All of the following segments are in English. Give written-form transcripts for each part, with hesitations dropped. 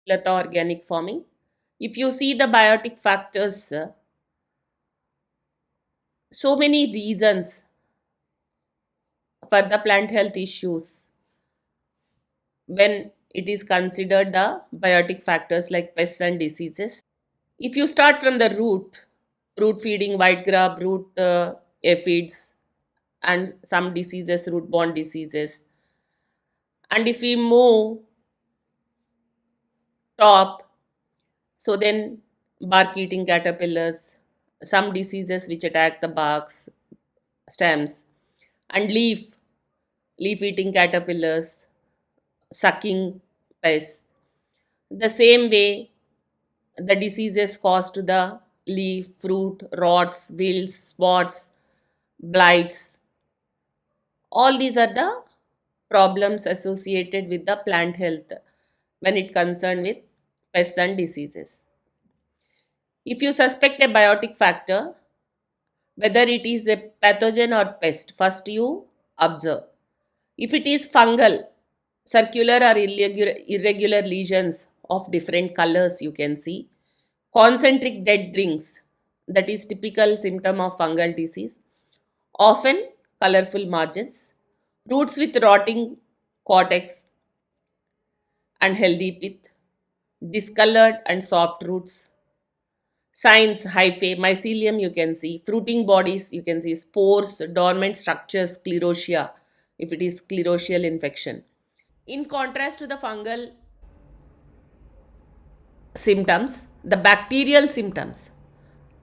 Lata organic farming. If you see the biotic factors, so many reasons for the plant health issues when it is considered the biotic factors like pests and diseases. If you start from the root feeding, white grub, root aphids, and some diseases, root borne diseases. And if we move top, so then bark eating caterpillars, some diseases which attack the barks, stems, and leaf eating caterpillars, sucking pests. The same way, the diseases caused to the leaf, fruit, rots, wilts, spots, blights, all these are the problems associated with the plant health when it concerned with pests and diseases. If you suspect a biotic factor, whether it is a pathogen or pest, first you observe. If it is fungal, circular or irregular lesions of different colors you can see, concentric dead rings, that is typical symptom of fungal disease, often colorful margins, roots with rotting cortex and healthy pith, discolored and soft roots, signs, hyphae, mycelium you can see, fruiting bodies you can see, spores, dormant structures, sclerotia, if it is sclerotial infection. In contrast to the fungal symptoms, the bacterial symptoms,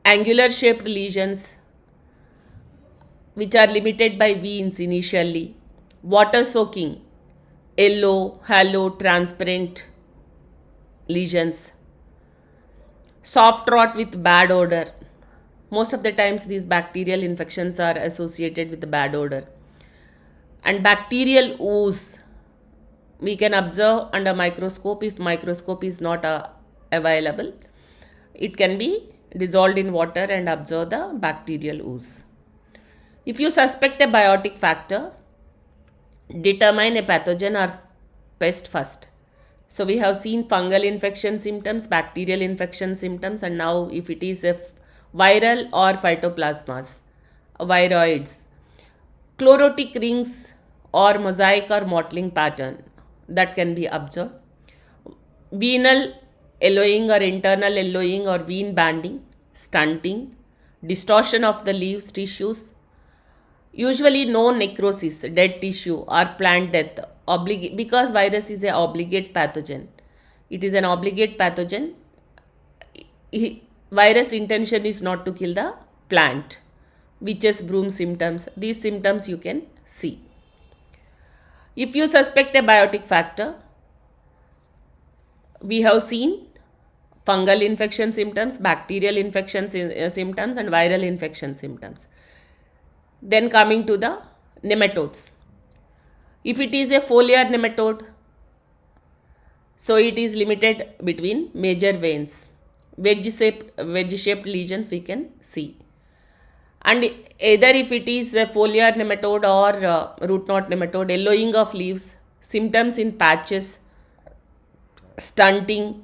angular shaped lesions which are limited by veins initially, water soaking, yellow, halo, transparent lesions, soft rot with bad odor. Most of the times, these bacterial infections are associated with the bad odor. And bacterial ooze, we can observe under microscope. If microscope is not available, it can be dissolved in water and observe the bacterial ooze. If you suspect a biotic factor, determine a pathogen or pest first. So we have seen fungal infection symptoms, bacterial infection symptoms, and now if it is a viral or phytoplasmas, viroids, chlorotic rings or mosaic or mottling pattern that can be observed, venal yellowing or internal yellowing or vein banding, stunting, distortion of the leaves tissues, usually no necrosis, dead tissue or plant death, because virus is an obligate pathogen. It is an obligate pathogen. Virus intention is not to kill the plant. Witch's broom symptoms. These symptoms you can see. If you suspect a biotic factor, we have seen fungal infection symptoms, bacterial infection symptoms, and viral infection symptoms. Then coming to the nematodes. If it is a foliar nematode, so it is limited between major veins. Wedge-shaped lesions we can see. And either if it is a foliar nematode or root knot nematode, yellowing of leaves, symptoms in patches, stunting,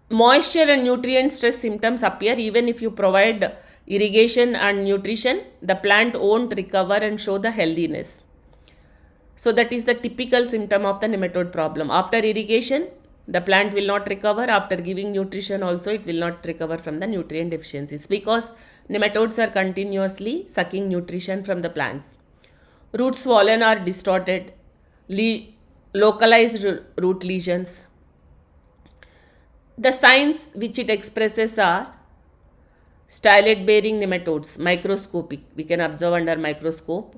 moisture and nutrient stress symptoms appear even if you provide irrigation and nutrition, the plant won't recover and show the healthiness. So that is the typical symptom of the nematode problem. After irrigation, the plant will not recover. After giving nutrition also, it will not recover from the nutrient deficiencies because nematodes are continuously sucking nutrition from the plants. Roots swollen or distorted, localized root lesions. The signs which it expresses are stylet bearing nematodes, microscopic. We can observe under microscope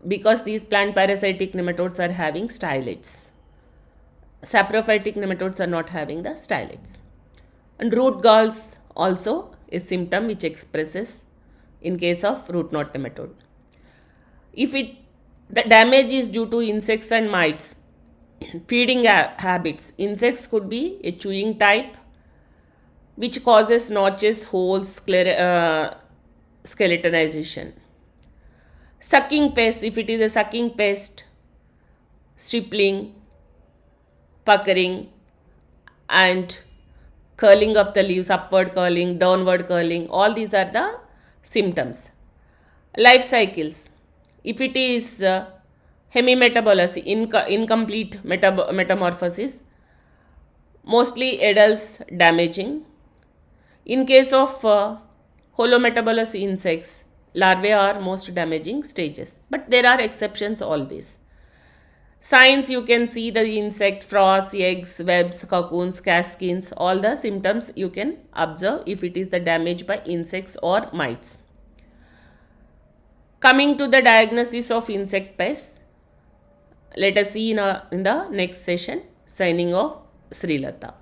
because these plant parasitic nematodes are having stylets. Saprophytic nematodes are not having the stylets. And root galls also is symptom which expresses in case of root knot nematode. If the damage is due to insects and mites, feeding habits, insects could be a chewing type which causes notches, holes, skeletonization. Sucking pest, if it is a sucking pest, stripling, puckering, and curling of the leaves, upward curling, downward curling, all these are the symptoms. Life cycles. If it is hemimetabolism, incomplete metamorphosis, mostly adults damaging. In case of holometabolous insects, larvae are most damaging stages, but there are exceptions always. Signs, you can see the insect, frost, eggs, webs, cocoons, caskins, all the symptoms you can observe if it is the damage by insects or mites. Coming to the diagnosis of insect pests, let us see in the next session. Signing off, Srilata.